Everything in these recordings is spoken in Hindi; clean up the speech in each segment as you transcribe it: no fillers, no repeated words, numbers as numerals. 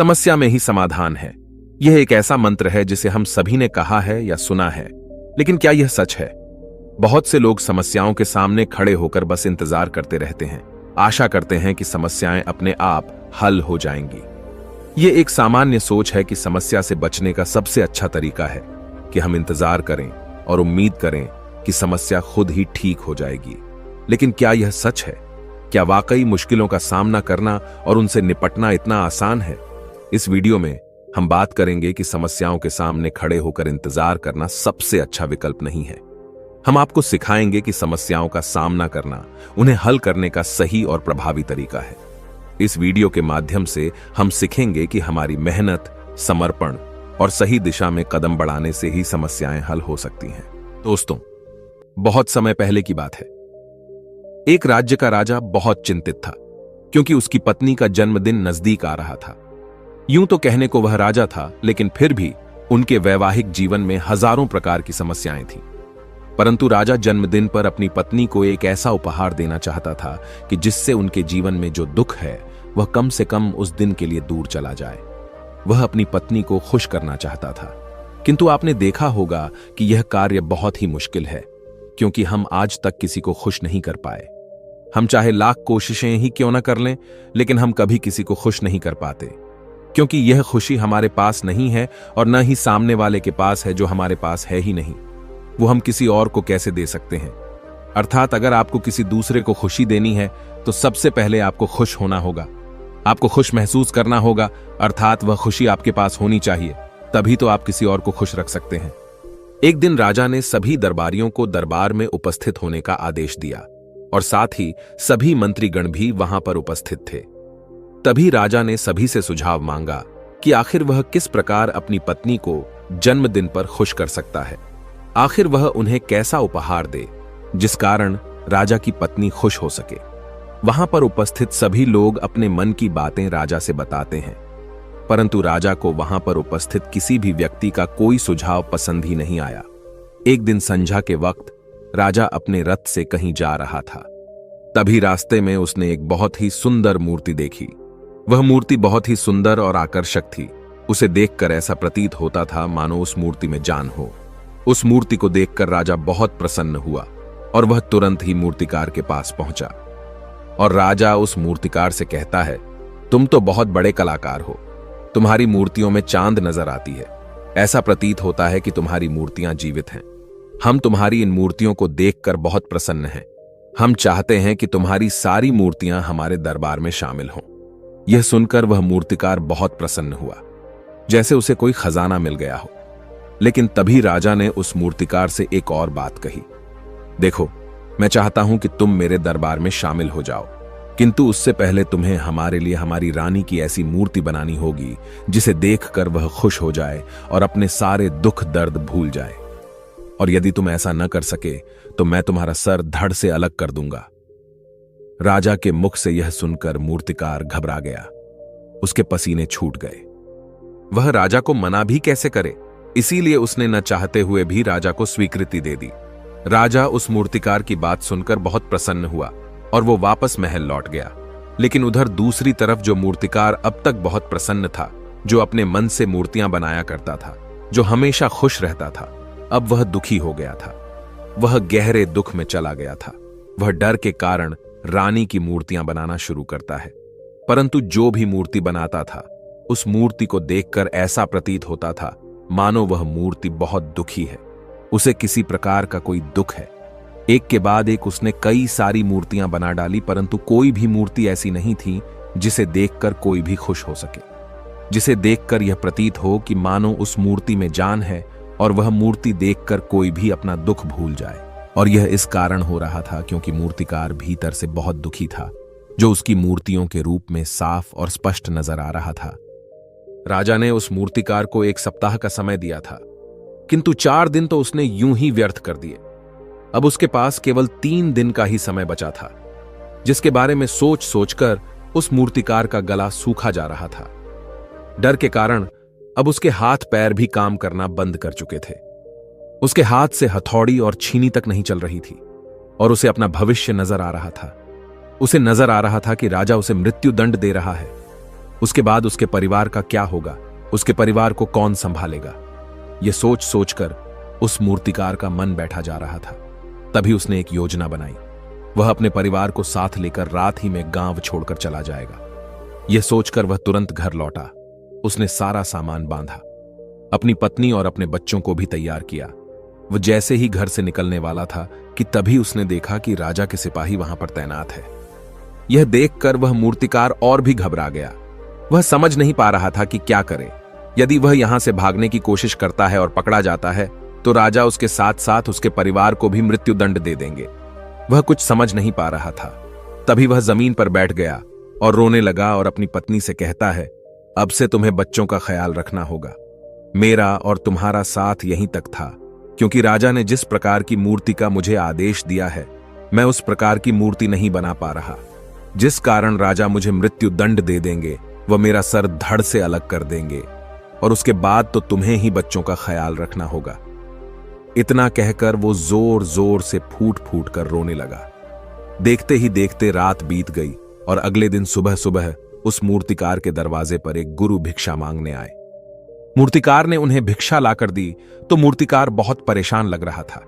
समस्या में ही समाधान है। यह एक ऐसा मंत्र है जिसे हम सभी ने कहा है या सुना है, लेकिन क्या यह सच है? बहुत से लोग समस्याओं के सामने खड़े होकर बस इंतजार करते रहते हैं, आशा करते हैं कि समस्याएं अपने आप हल हो जाएंगी। यह एक सामान्य सोच है कि समस्या से बचने का सबसे अच्छा तरीका है कि हम इंतजार करें और उम्मीद करें कि समस्या खुद ही ठीक हो जाएगी। लेकिन क्या यह सच है? क्या वाकई मुश्किलों का सामना करना और उनसे निपटना इतना आसान है? इस वीडियो में हम बात करेंगे कि समस्याओं के सामने खड़े होकर इंतजार करना सबसे अच्छा विकल्प नहीं है। हम आपको सिखाएंगे कि समस्याओं का सामना करना उन्हें हल करने का सही और प्रभावी तरीका है। इस वीडियो के माध्यम से हम सीखेंगे कि हमारी मेहनत, समर्पण और सही दिशा में कदम बढ़ाने से ही समस्याएं हल हो सकती हैं। दोस्तों, बहुत समय पहले की बात है। एक राज्य का राजा बहुत चिंतित था क्योंकि उसकी पत्नी का जन्मदिन नजदीक आ रहा था। यूं तो कहने को वह राजा था, लेकिन फिर भी उनके वैवाहिक जीवन में हजारों प्रकार की समस्याएं थीं। परंतु राजा जन्मदिन पर अपनी पत्नी को एक ऐसा उपहार देना चाहता था कि जिससे उनके जीवन में जो दुख है वह कम से कम उस दिन के लिए दूर चला जाए। वह अपनी पत्नी को खुश करना चाहता था, किंतु आपने देखा होगा कि यह कार्य बहुत ही मुश्किल है, क्योंकि हम आज तक किसी को खुश नहीं कर पाए। हम चाहे लाख कोशिशें ही क्यों न कर लें, लेकिन हम कभी किसी को खुश नहीं कर पाते, क्योंकि यह खुशी हमारे पास नहीं है और न ही सामने वाले के पास है, जो हमारे पास है ही नहीं। वो हम किसी और को कैसे दे सकते हैं? अर्थात अगर आपको किसी दूसरे को खुशी देनी है तो सबसे पहले आपको खुश होना होगा, आपको खुश महसूस करना होगा, अर्थात वह खुशी आपके पास होनी चाहिए, तभी तो आप किसी और को खुश रख सकते हैं। एक दिन राजा ने सभी दरबारियों को दरबार में उपस्थित होने का आदेश दिया और साथ ही सभी मंत्रीगण भी वहां पर उपस्थित थे। तभी राजा ने सभी से सुझाव मांगा कि आखिर वह किस प्रकार अपनी पत्नी को जन्मदिन पर खुश कर सकता है। आखिर वह उन्हें कैसा उपहार दे जिस कारण राजा की पत्नी खुश हो सके। वहां पर उपस्थित सभी लोग अपने मन की बातें राजा से बताते हैं, परंतु राजा को वहां पर उपस्थित किसी भी व्यक्ति का कोई सुझाव पसंद ही नहीं आया। एक दिन संध्या के वक्त राजा अपने रथ से कहीं जा रहा था। तभी रास्ते में उसने एक बहुत ही सुंदर मूर्ति देखी। वह मूर्ति बहुत ही सुंदर और आकर्षक थी। उसे देखकर ऐसा प्रतीत होता था मानो उस मूर्ति में जान हो। उस मूर्ति को देखकर राजा बहुत प्रसन्न हुआ और वह तुरंत ही मूर्तिकार के पास पहुंचा और राजा उस मूर्तिकार से कहता है, तुम तो बहुत बड़े कलाकार हो, तुम्हारी मूर्तियों में चांद नजर आती है, ऐसा प्रतीत होता है कि तुम्हारी मूर्तियां जीवित हैं। हम तुम्हारी इन मूर्तियों को देखकर बहुत प्रसन्न हैं। हम चाहते हैं कि तुम्हारी सारी मूर्तियां हमारे दरबार में शामिल हों। यह सुनकर वह मूर्तिकार बहुत प्रसन्न हुआ, जैसे उसे कोई खजाना मिल गया हो। लेकिन तभी राजा ने उस मूर्तिकार से एक और बात कही, देखो, मैं चाहता हूं कि तुम मेरे दरबार में शामिल हो जाओ, किंतु उससे पहले तुम्हें हमारे लिए हमारी रानी की ऐसी मूर्ति बनानी होगी जिसे देखकर वह खुश हो जाए और अपने सारे दुख दर्द भूल जाए। और यदि तुम ऐसा न कर सके तो मैं तुम्हारा सर धड़ से अलग कर दूंगा। राजा के मुख से यह सुनकर मूर्तिकार घबरा गया, उसके पसीने छूट गए। वह राजा को मना भी कैसे करे, इसीलिए उसने न चाहते हुए भी राजा को स्वीकृति दे दी। राजा उस मूर्तिकार की बात सुनकर बहुत प्रसन्न हुआ और वो वापस महल लौट गया। लेकिन उधर दूसरी तरफ जो मूर्तिकार अब तक बहुत प्रसन्न था, जो अपने मन से मूर्तियां बनाया करता था, जो हमेशा खुश रहता था, अब वह दुखी हो गया था। वह गहरे दुख में चला गया था। वह डर के कारण रानी की मूर्तियां बनाना शुरू करता है, परंतु जो भी मूर्ति बनाता था उस मूर्ति को देखकर ऐसा प्रतीत होता था मानो वह मूर्ति बहुत दुखी है, उसे किसी प्रकार का कोई दुख है। एक के बाद एक उसने कई सारी मूर्तियां बना डाली, परंतु कोई भी मूर्ति ऐसी नहीं थी जिसे देखकर कोई भी खुश हो सके, जिसे देखकर यह प्रतीत हो कि मानो उस मूर्ति में जान है और वह मूर्ति देखकर कोई भी अपना दुख भूल जाए। और यह इस कारण हो रहा था क्योंकि मूर्तिकार भीतर से बहुत दुखी था, जो उसकी मूर्तियों के रूप में साफ और स्पष्ट नजर आ रहा था। राजा ने उस मूर्तिकार को 1 सप्ताह का समय दिया था, किंतु 4 दिन तो उसने यूं ही व्यर्थ कर दिए। अब उसके पास केवल 3 दिन का ही समय बचा था, जिसके बारे में सोच सोचकर उस मूर्तिकार का गला सूखा जा रहा था। डर के कारण अब उसके हाथ पैर भी काम करना बंद कर चुके थे। उसके हाथ से हथौड़ी और छीनी तक नहीं चल रही थी और उसे अपना भविष्य नजर आ रहा था। उसे नजर आ रहा था कि राजा उसे मृत्यु दंड दे रहा है। उसके बाद उसके परिवार का क्या होगा, उसके परिवार को कौन संभालेगा। यह सोच सोचकर उस मूर्तिकार का मन बैठा जा रहा था। तभी उसने एक योजना बनाई। वह अपने परिवार को साथ लेकर रात ही में गांव छोड़कर चला जाएगा। यह सोचकर वह तुरंत घर लौटा। उसने सारा सामान बांधा, अपनी पत्नी और अपने बच्चों को भी तैयार किया। वह जैसे ही घर से निकलने वाला था कि तभी उसने देखा कि राजा के सिपाही वहां पर तैनात है। यह देखकर वह मूर्तिकार और भी घबरा गया। वह समझ नहीं पा रहा था कि क्या करे। यदि वह यहां से भागने की कोशिश करता है और पकड़ा जाता है तो राजा उसके साथ साथ उसके परिवार को भी मृत्युदंड दे देंगे। वह कुछ समझ नहीं पा रहा था। तभी वह जमीन पर बैठ गया और रोने लगा और अपनी पत्नी से कहता है, अब से तुम्हें बच्चों का ख्याल रखना होगा। मेरा और तुम्हारा साथ यहीं तक था, क्योंकि राजा ने जिस प्रकार की मूर्ति का मुझे आदेश दिया है, मैं उस प्रकार की मूर्ति नहीं बना पा रहा। जिस कारण राजा मुझे मृत्यु दंड दे देंगे, वह मेरा सर धड़ से अलग कर देंगे और उसके बाद तो तुम्हें ही बच्चों का ख्याल रखना होगा। इतना कहकर वो जोर जोर से फूट फूट कर रोने लगा। देखते ही देखते रात बीत गई और अगले दिन सुबह सुबह उस मूर्तिकार के दरवाजे पर एक गुरु भिक्षा मांगने आए। मूर्तिकार ने उन्हें भिक्षा लाकर दी तो मूर्तिकार बहुत परेशान लग रहा था,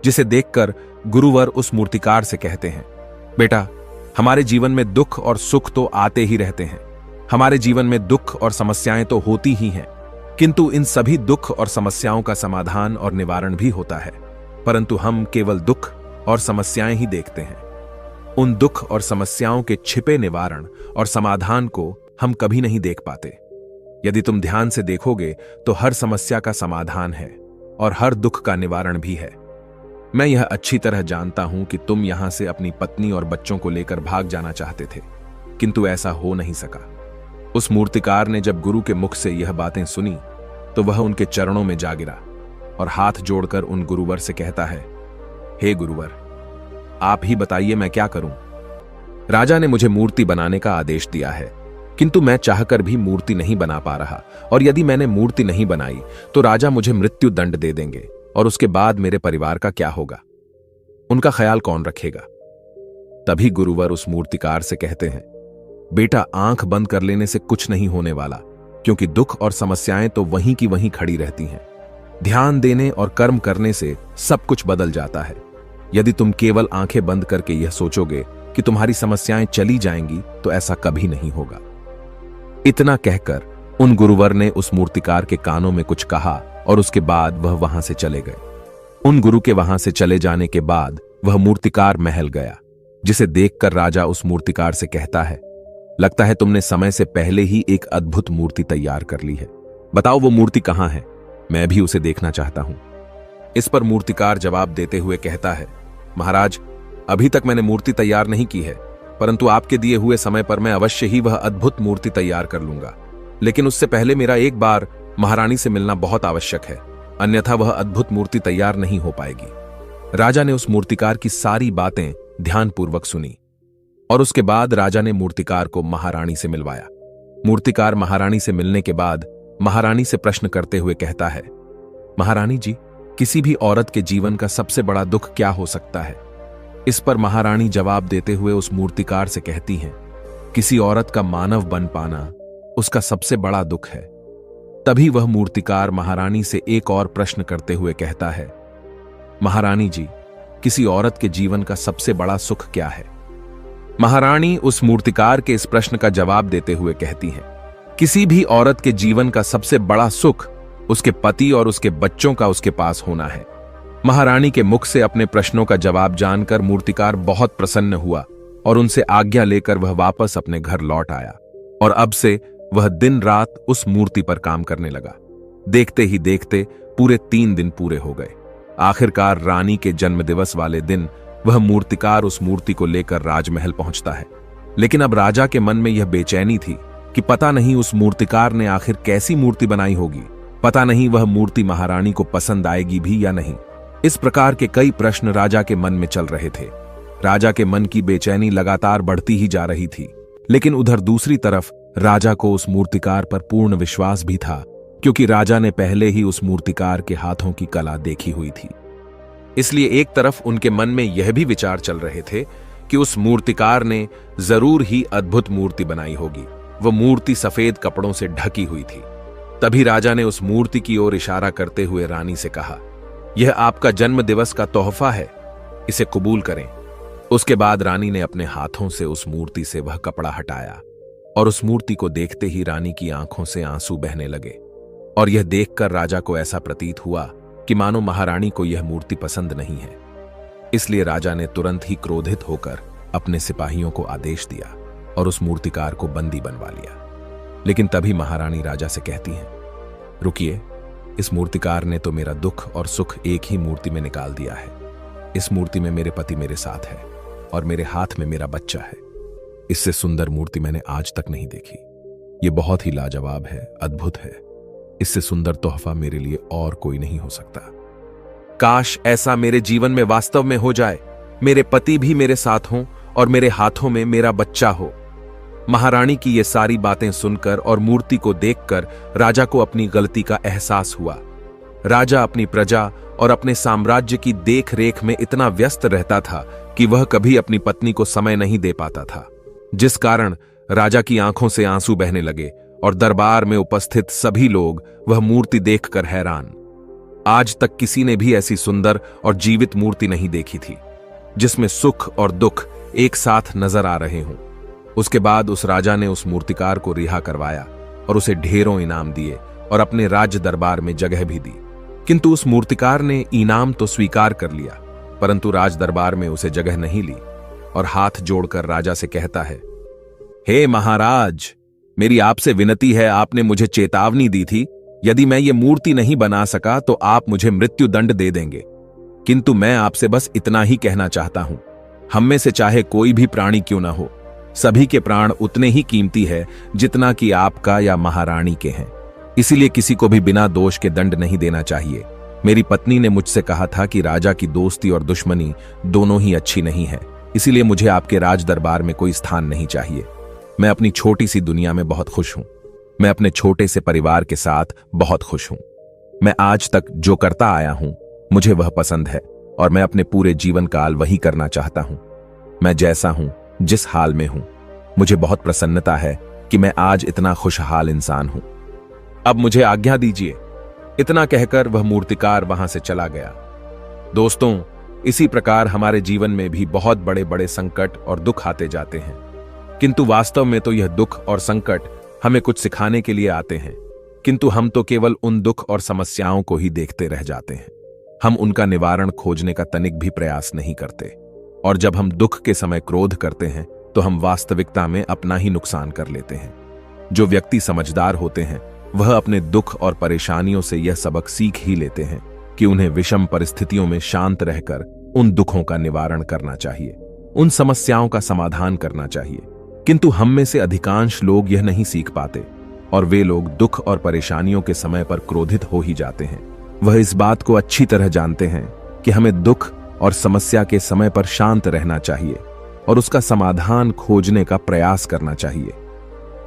जिसे देखकर गुरुवर उस मूर्तिकार से कहते हैं, बेटा, हमारे जीवन में दुख और सुख तो आते ही रहते हैं। हमारे जीवन में दुख और समस्याएं तो होती ही हैं, किंतु इन सभी दुख और समस्याओं का समाधान और निवारण भी होता है, परंतु हम केवल दुख और समस्याएं ही देखते हैं। उन दुख और समस्याओं के छिपे निवारण और समाधान को हम कभी नहीं देख पाते। यदि तुम ध्यान से देखोगे तो हर समस्या का समाधान है और हर दुख का निवारण भी है। मैं यह अच्छी तरह जानता हूं कि तुम यहां से अपनी पत्नी और बच्चों को लेकर भाग जाना चाहते थे, किंतु ऐसा हो नहीं सका। उस मूर्तिकार ने जब गुरु के मुख से यह बातें सुनी तो वह उनके चरणों में जा गिरा और हाथ जोड़कर उन गुरुवर से कहता है, हे गुरुवर, आप ही बताइए मैं क्या करूं। राजा ने मुझे मूर्ति बनाने का आदेश दिया है, किंतु मैं चाहकर भी मूर्ति नहीं बना पा रहा, और यदि मैंने मूर्ति नहीं बनाई तो राजा मुझे मृत्यु दंड दे देंगे और उसके बाद मेरे परिवार का क्या होगा, उनका ख्याल कौन रखेगा। तभी गुरुवर उस मूर्तिकार से कहते हैं, बेटा, आंख बंद कर लेने से कुछ नहीं होने वाला, क्योंकि दुख और समस्याएं तो वहीं की वहीं खड़ी रहती हैं। ध्यान देने और कर्म करने से सब कुछ बदल जाता है। यदि तुम केवल आंखें बंद करके यह सोचोगे कि तुम्हारी समस्याएं चली जाएंगी तो ऐसा कभी नहीं होगा। इतना कहकर उन गुरुवर ने उस मूर्तिकार के कानों में कुछ कहा और उसके बाद वह वहां से चले गए। उन गुरु के वहां से चले जाने के बाद वह मूर्तिकार महल गया, जिसे देखकर राजा उस मूर्तिकार से कहता है, लगता है तुमने समय से पहले ही एक अद्भुत मूर्ति तैयार कर ली है। बताओ वो मूर्ति कहां है, मैं भी उसे देखना चाहता हूं। इस पर मूर्तिकार जवाब देते हुए कहता है, महाराज, अभी तक मैंने मूर्ति तैयार नहीं की है, परंतु आपके दिए हुए समय पर मैं अवश्य ही वह अद्भुत मूर्ति तैयार कर लूंगा। लेकिन उससे पहले मेरा एक बार महारानी से मिलना बहुत आवश्यक है, अन्यथा वह अद्भुत मूर्ति तैयार नहीं हो पाएगी। राजा ने उस मूर्तिकार की सारी बातें ध्यानपूर्वक सुनी और उसके बाद राजा ने मूर्तिकार को महारानी से मिलवाया। मूर्तिकार महारानी से मिलने के बाद महारानी से प्रश्न करते हुए कहता है, महारानी जी, किसी भी औरत के जीवन का सबसे बड़ा दुख क्या हो सकता है। इस पर महारानी जवाब देते हुए उस मूर्तिकार से कहती हैं, किसी औरत का मानव बन पाना उसका सबसे बड़ा दुख है। तभी वह मूर्तिकार महारानी से एक और प्रश्न करते हुए कहता है, महारानी जी, किसी औरत के जीवन का सबसे बड़ा सुख क्या है। महारानी उस मूर्तिकार के इस प्रश्न का जवाब देते हुए कहती हैं, किसी भी औरत के जीवन का सबसे बड़ा सुख उसके पति और उसके बच्चों का उसके पास होना है। महारानी के मुख से अपने प्रश्नों का जवाब जानकर मूर्तिकार बहुत प्रसन्न हुआ और उनसे आज्ञा लेकर वह वापस अपने घर लौट आया और अब से वह दिन रात उस मूर्ति पर काम करने लगा। देखते ही देखते पूरे 3 दिन पूरे हो गए। आखिरकार रानी के जन्मदिवस वाले दिन वह मूर्तिकार उस मूर्ति को लेकर राजमहल पहुंचता है। लेकिन अब राजा के मन में यह बेचैनी थी कि पता नहीं उस मूर्तिकार ने आखिर कैसी मूर्ति बनाई होगी, पता नहीं वह मूर्ति महारानी को पसंद आएगी भी या नहीं। इस प्रकार के कई प्रश्न राजा के मन में चल रहे थे। राजा के मन की बेचैनी लगातार बढ़ती ही जा रही थी, लेकिन उधर दूसरी तरफ राजा को उस मूर्तिकार पर पूर्ण विश्वास भी था, क्योंकि राजा ने पहले ही उस मूर्तिकार के हाथों की कला देखी हुई थी। इसलिए एक तरफ उनके मन में यह भी विचार चल रहे थे कि उस मूर्तिकार ने जरूर ही अद्भुत मूर्ति बनाई होगी, वो मूर्ति सफेद कपड़ों से ढकी हुई थी। तभी राजा ने उस मूर्ति की ओर इशारा करते हुए रानी से कहा, यह आपका जन्म दिवस का तोहफा है, इसे कबूल करें। उसके बाद रानी ने अपने हाथों से उस मूर्ति से वह कपड़ा हटाया और उस मूर्ति को देखते ही रानी की आंखों से आंसू बहने लगे। और यह देखकर राजा को ऐसा प्रतीत हुआ कि मानो महारानी को यह मूर्ति पसंद नहीं है। इसलिए राजा ने तुरंत ही क्रोधित होकर अपने सिपाहियों को आदेश दिया और उस मूर्तिकार को बंदी बनवा लिया। लेकिन तभी महारानी राजा से कहती हैं, रुकिए, इस मूर्तिकार ने तो मेरा दुख और सुख एक ही मूर्ति में निकाल दिया है। इस मूर्ति में मेरे पति मेरे साथ है और मेरे हाथ में मेरा बच्चा है। इससे सुंदर मूर्ति मैंने आज तक नहीं देखी। ये बहुत ही लाजवाब है, अद्भुत है। इससे सुंदर तोहफा मेरे लिए और कोई नहीं हो सकता। काश ऐसा मेरे जीवन में वास्तव में हो जाए, मेरे पति भी मेरे साथ हों और मेरे हाथों में मेरा बच्चा हो। महारानी की ये सारी बातें सुनकर और मूर्ति को देखकर राजा को अपनी गलती का एहसास हुआ। राजा अपनी प्रजा और अपने साम्राज्य की देख रेख में इतना व्यस्त रहता था कि वह कभी अपनी पत्नी को समय नहीं दे पाता था, जिस कारण राजा की आंखों से आंसू बहने लगे और दरबार में उपस्थित सभी लोग वह मूर्ति देखकर हैरान। आज तक किसी ने भी ऐसी सुंदर और जीवित मूर्ति नहीं देखी थी, जिसमें सुख और दुख एक साथ नजर आ रहे हों। उसके बाद उस राजा ने उस मूर्तिकार को रिहा करवाया और उसे ढेरों इनाम दिए और अपने राज्य दरबार में जगह भी दी। किंतु उस मूर्तिकार ने इनाम तो स्वीकार कर लिया, परंतु राज दरबार में उसे जगह नहीं ली और हाथ जोड़कर राजा से कहता है, हे महाराज, मेरी आपसे विनती है, आपने मुझे चेतावनी दी थी, यदि मैं ये मूर्ति नहीं बना सका तो आप मुझे मृत्यु दंड दे देंगे। किंतु मैं आपसे बस इतना ही कहना चाहता हूं, हम में से चाहे कोई भी प्राणी क्यों ना हो, सभी के प्राण उतने ही कीमती है जितना कि आपका या महारानी के हैं। इसीलिए किसी को भी बिना दोष के दंड नहीं देना चाहिए। मेरी पत्नी ने मुझसे कहा था कि राजा की दोस्ती और दुश्मनी दोनों ही अच्छी नहीं है, इसीलिए मुझे आपके राज दरबार में कोई स्थान नहीं चाहिए। मैं अपनी छोटी सी दुनिया में बहुत खुश हूं। मैं अपने छोटे से परिवार के साथ बहुत खुश हूं। मैं आज तक जो करता आया हूं मुझे वह पसंद है और मैं अपने पूरे जीवन काल वही करना चाहता हूं। मैं जैसा हूं, जिस हाल में हूं, मुझे बहुत प्रसन्नता है कि मैं आज इतना खुशहाल इंसान हूं। अब मुझे आज्ञा दीजिए। इतना कहकर वह मूर्तिकार वहां से चला गया। दोस्तों, इसी प्रकार हमारे जीवन में भी बहुत बड़े बड़े संकट और दुख आते जाते हैं, किंतु वास्तव में तो यह दुख और संकट हमें कुछ सिखाने के लिए आते हैं, किंतु हम तो केवल उन दुख और समस्याओं को ही देखते रह जाते हैं। हम उनका निवारण खोजने का तनिक भी प्रयास नहीं करते, और जब हम दुख के समय क्रोध करते हैं तो हम वास्तविकता में अपना ही नुकसान कर लेते हैं। जो व्यक्ति समझदार होते हैं वह अपने दुख और परेशानियों से यह सबक सीख ही लेते हैं कि उन्हें विषम परिस्थितियों में शांत रहकर उन दुखों का निवारण करना चाहिए, उन समस्याओं का समाधान करना चाहिए। किंतु हम में से अधिकांश लोग यह नहीं सीख पाते और वे लोग दुख और परेशानियों के समय पर क्रोधित हो ही जाते हैं। वह इस बात को अच्छी तरह जानते हैं कि हमें दुख और समस्या के समय पर शांत रहना चाहिए और उसका समाधान खोजने का प्रयास करना चाहिए,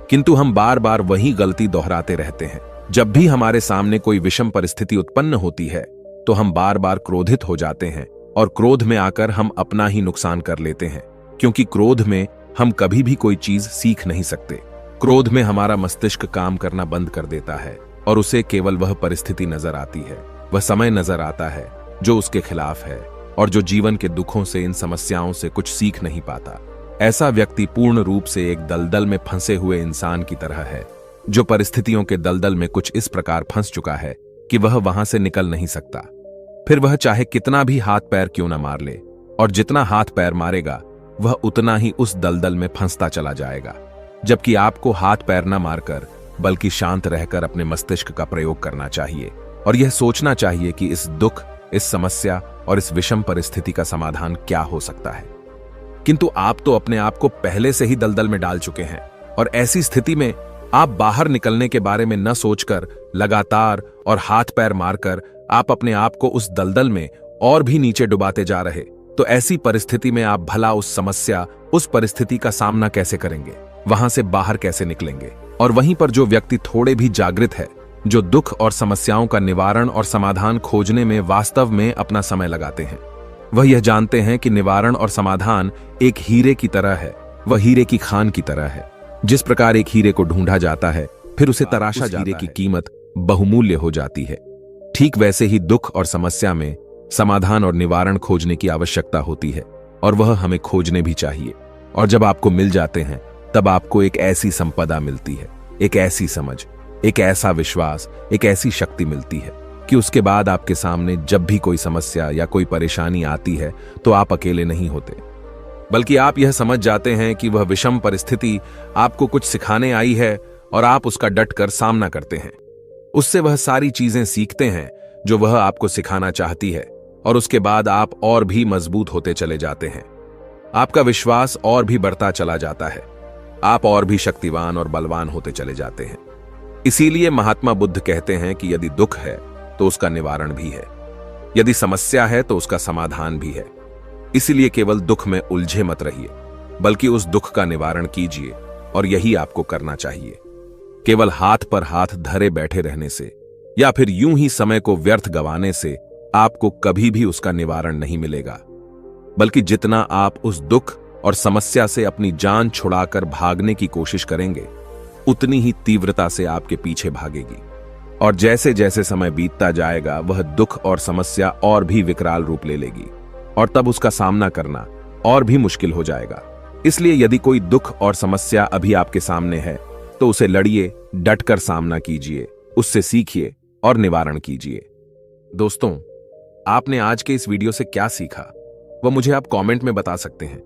किंतु हम बार बार वही गलती दोहराते रहते हैं। जब भी हमारे सामने कोई विषम परिस्थिति उत्पन्न होती है तो हम बार बार क्रोधित हो जाते हैं और क्रोध में आकर हम अपना ही नुकसान कर लेते हैं, क्योंकि क्रोध में हम कभी भी कोई चीज सीख नहीं सकते। क्रोध में हमारा मस्तिष्क काम करना बंद कर देता है और उसे केवल वह परिस्थिति नजर आती है, वह समय नजर आता है जो उसके खिलाफ है और जो जीवन के दुखों से, इन समस्याओं से कुछ सीख नहीं पाता। ऐसा व्यक्ति पूर्ण रूप से एक दलदल में फंसे हुए इंसान की तरह है, जो परिस्थितियों के दलदल में कुछ इस प्रकार फंस चुका है कि वह वहां से निकल नहीं सकता। फिर वह चाहे कितना भी हाथ पैर क्यों न मार ले, और जितना हाथ पैर मारेगा वह उतना ही उस दलदल में फंसता चला जाएगा। जबकि आपको हाथ पैर न मारकर बल्कि शांत रहकर अपने मस्तिष्क का प्रयोग करना चाहिए और यह सोचना चाहिए कि इस दुख, इस समस्या और इस विषम परिस्थिति का समाधान क्या हो सकता है। किंतु आप तो अपने आप को पहले से ही दलदल में डाल चुके हैं और ऐसी स्थिति में आप बाहर निकलने के बारे में न सोचकर लगातार और हाथ पैर मारकर आप अपने आप को उस दलदल में और भी नीचे डुबाते जा रहे, तो ऐसी परिस्थिति में आप भला उस समस्या, उस परिस्थिति का सामना कैसे करेंगे, वहां से बाहर कैसे निकलेंगे। और वहीं पर जो व्यक्ति थोड़े भी जागृत है, जो दुख और समस्याओं का निवारण और समाधान खोजने में वास्तव में अपना समय लगाते हैं, वह यह जानते हैं कि निवारण और समाधान एक हीरे की तरह है, वह हीरे की खान की तरह है। जिस प्रकार एक हीरे को ढूंढा जाता है, फिर उसे तराशा जाता है, हीरे की कीमत बहुमूल्य हो जाती है। ठीक वैसे ही दुख और समस्या में समाधान और निवारण खोजने की आवश्यकता होती है, और वह हमें खोजने भी चाहिए। और जब आपको मिल जाते हैं, तब आपको एक ऐसी संपदा मिलती है, एक ऐसी समझ, एक ऐसा विश्वास, एक ऐसी शक्ति मिलती है कि उसके बाद आपके सामने जब भी कोई समस्या या कोई परेशानी आती है तो आप अकेले नहीं होते, बल्कि आप यह समझ जाते हैं कि वह विषम परिस्थिति आपको कुछ सिखाने आई है और आप उसका डटकर सामना करते हैं। उससे वह सारी चीजें सीखते हैं जो वह आपको सिखाना चाहती है, और उसके बाद आप और भी मजबूत होते चले जाते हैं। आपका विश्वास और भी बढ़ता चला जाता है, आप और भी शक्तिवान और बलवान होते चले जाते हैं। इसीलिए महात्मा बुद्ध कहते हैं कि यदि दुख है तो उसका निवारण भी है, यदि समस्या है तो उसका समाधान भी है। इसलिए केवल दुख में उलझे मत रहिए, बल्कि उस दुख का निवारण कीजिए, और यही आपको करना चाहिए। केवल हाथ पर हाथ धरे बैठे रहने से या फिर यूं ही समय को व्यर्थ गंवाने से आपको कभी भी उसका निवारण नहीं मिलेगा, बल्कि जितना आप उस दुख और समस्या से अपनी जान छुड़ाकर भागने की कोशिश करेंगे, उतनी ही तीव्रता से आपके पीछे भागेगी। और जैसे जैसे समय बीतता जाएगा, वह दुख और समस्या और भी विकराल रूप ले लेगी, और तब उसका सामना करना और भी मुश्किल हो जाएगा। इसलिए यदि कोई दुख और समस्या अभी आपके सामने है, तो उसे लड़िए, डटकर सामना कीजिए, उससे सीखिए और निवारण कीजिए। दोस्तों, आपने आज के इस वीडियो से क्या सीखा, वह मुझे आप कमेंट में बता सकते हैं।